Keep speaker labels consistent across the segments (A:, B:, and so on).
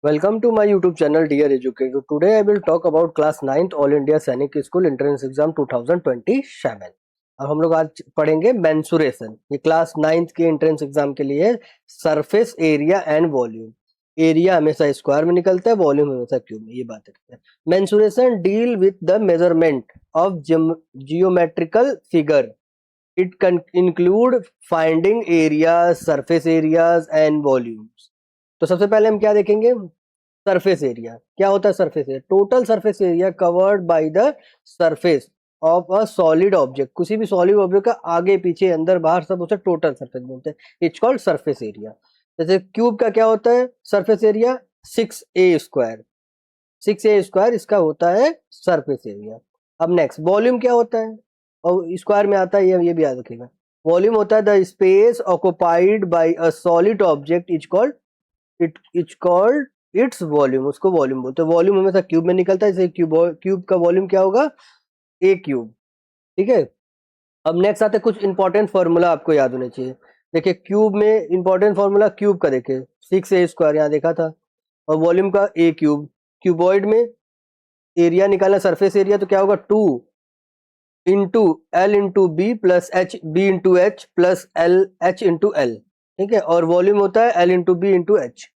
A: Welcome to my YouTube channel Dear Educator. Today I will talk about class 9th All India सैनिक school entrance exam 2027। अब हम लोग आज पढ़ेंगे mensuration. ये क्लास 9th के एंट्रेंस एग्जाम के लिए surface area and volume. Area हमेशा स्क्वायर में निकलता है, वॉल्यूम हमेशा क्यूब में, ये बात है। Mensuration deal with the measurement of geometrical figure. It can include finding areas, surface areas and volumes. तो सबसे पहले हम क्या देखेंगे, सरफेस एरिया। क्या होता है surface area? Total surface area covered by the surface of a solid object. किसी भी सॉलिड ऑब्जेक्ट का आगे पीछे अंदर बाहर सब उसे टोटल सरफेस बोलते हैं। It's called surface area. जैसे क्यूब का क्या होता है surface area? 6a square. 6a square इसका होता है सरफेस एरिया। अब नेक्स्ट वॉल्यूम क्या होता है, और स्क्वायर में आता है, ये भी याद रखिएगा। वॉल्यूम होता है the space occupied by a solid object it's called its volume. उसको वॉल्यूम बोलते हैं। वॉल्यूम हमेशा क्यूब में निकलता है, जैसे क्यूब का वॉल्यूम क्या होगा? ए क्यूब। ठीक है। अब नेक्स्ट आते हैं कुछ इंपॉर्टेंट फॉर्मूला आपको याद होने चाहिए। देखिए क्यूब में इंपॉर्टेंट फॉर्मूला क्यूब का देखिए 6a स्क्वायर यहाँ देखा था, और वॉल्यूम का ए क्यूब। क्यूबॉइड में एरिया निकालना सरफेस एरिया, तो क्या होगा 2 into l into b plus h b into h plus l h into l. ठीक है। और वॉल्यूम होता है l into b into h.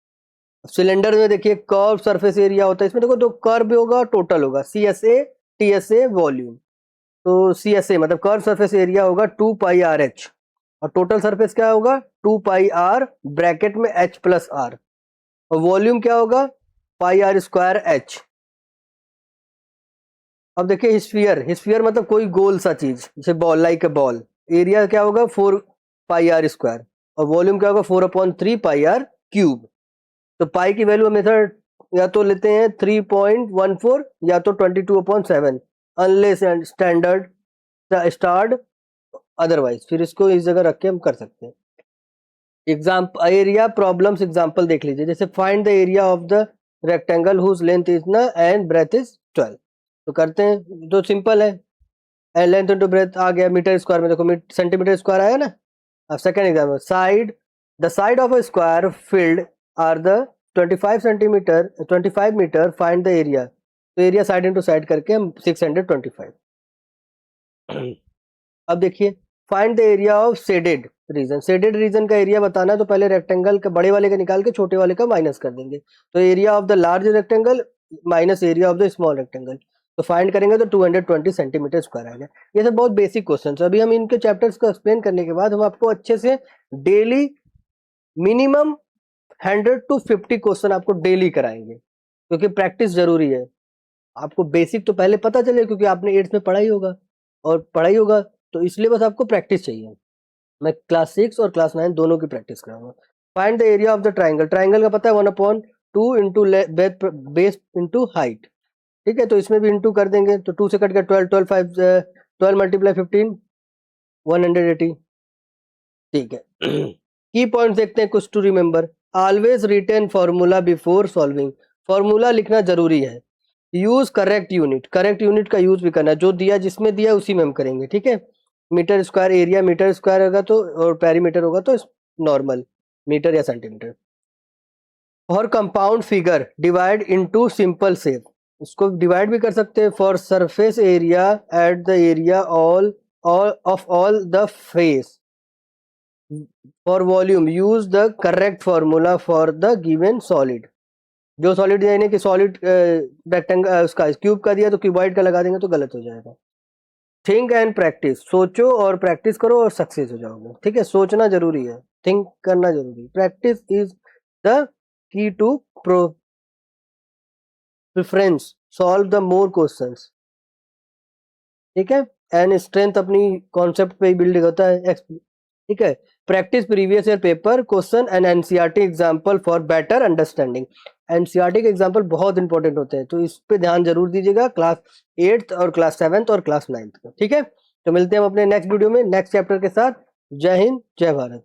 A: Cylinder में देखिए कर्व सरफेस एरिया होता है, इसमें देखो दो कर्व भी होगा, टोटल होगा C S A T S A volume. तो सी एस ए मतलब कर्व सरफेस एरिया होगा 2 पाई आर एच, और टोटल सरफेस क्या होगा 2 पाई आर ब्रैकेट में एच प्लस आर, और वॉल्यूम क्या होगा पाई आर स्क्वायर एच। अब देखिए हिस्फीयर, हिस्फीयर मतलब कोई गोल सा चीज, जैसे ball, like a ball. Area क्या होगा 4 पाई आर स्क्वायर, और वॉल्यूम क्या होगा 4/3 पाई आर क्यूब। तो पाई की वैल्यू हमेशा या तो लेते हैं 3.14 या तो 22/7, अनलेस स्टैंडर्ड स्टार्ड अदरवाइज। फिर इसको इस जगह रख के हम कर सकते हैं। एग्जाम्पल एरिया प्रॉब्लम्स एग्जाम्पल देख लीजिए। जैसे find the area of the rectangle whose length is ना एंड ब्रेथ इज 12। तो करते हैं, तो सिंपल है, लेंथ इंटू ब्रेथ आ गया मीटर स्क्वायर में, देखो सेंटीमीटर स्क्वायर आया ना। अब second example, side the side of a square field are the 25 metre find the area. तो एरिया साइड इंटू साइड करके हम 625। अब देखिए find the area of shaded region. Shaded region का एरिया बताना है, तो पहले रेक्टेंगल का बड़े वाले का निकाल के छोटे वाले का माइनस कर देंगे। तो area of the large rectangle minus area of the small rectangle, तो फाइंड करेंगे तो 220 सेंटीमीटर स्क्वायर आएगा। ये सब बहुत बेसिक क्वेश्चन है। अभी हम इनके चैप्टर्स को एक्सप्लेन करने के बाद हम आपको अच्छे से डेली मिनिमम 100 to 50 क्वेश्चन आपको डेली कराएंगे, क्योंकि प्रैक्टिस जरूरी है। आपको बेसिक तो पहले पता चले, क्योंकि आपने 8th में पढ़ाई होगा, तो इसलिए बस आपको प्रैक्टिस चाहिए। मैं क्लास 6 और क्लास 9 दोनों की प्रैक्टिस कराऊंगा। Find the area of the triangle. Triangle का पता है 1/2 इंटू बेस इंटू हाइट। ठीक है। तो इसमें भी इंटू कर देंगे, तो 2 से कट के 12 मल्टीप्लाई 15 180। ठीक है। की पॉइंट देखते हैं कुछ to remember. Always written formula before solving. Formula लिखना जरूरी है। Use correct unit, correct unit का यूज भी करना है। जो दिया जिसमें दिया उसी में हम करेंगे। ठीक है। Metre square area metre square होगा तो, और पेरीमीटर होगा तो नॉर्मल मीटर या सेंटीमीटर। और compound figure divide into simple shape, इसको डिवाइड भी कर सकते हैं। For surface area at the area all of all the face. For volume use the correct formula for the given solid. जो solid यानी कि सॉलिड रेक्टेंगल उसका cube का दिया तो क्यूबॉइड का लगा देंगे तो गलत हो जाएगा। थिंक एंड प्रैक्टिस, सोचो और प्रैक्टिस करो और सक्सेस हो जाओगे। ठीक है। सोचना जरूरी है, थिंक करना जरूरी है। Practice is the key to preference solve the more questions. ठीक है। एंड स्ट्रेंथ अपनी कॉन्सेप्ट पे ही बिल्ड होता है। ठीक है। Practice previous year paper question and NCERT example for better understanding. NCERT के एग्जांपल बहुत इंपॉर्टेंट होते हैं, तो इस पे ध्यान जरूर दीजिएगा क्लास 8th और क्लास 7th और क्लास 9th का। ठीक है। तो मिलते हैं हम अपने नेक्स्ट वीडियो में नेक्स्ट चैप्टर के साथ। जय हिंद, जय भारत।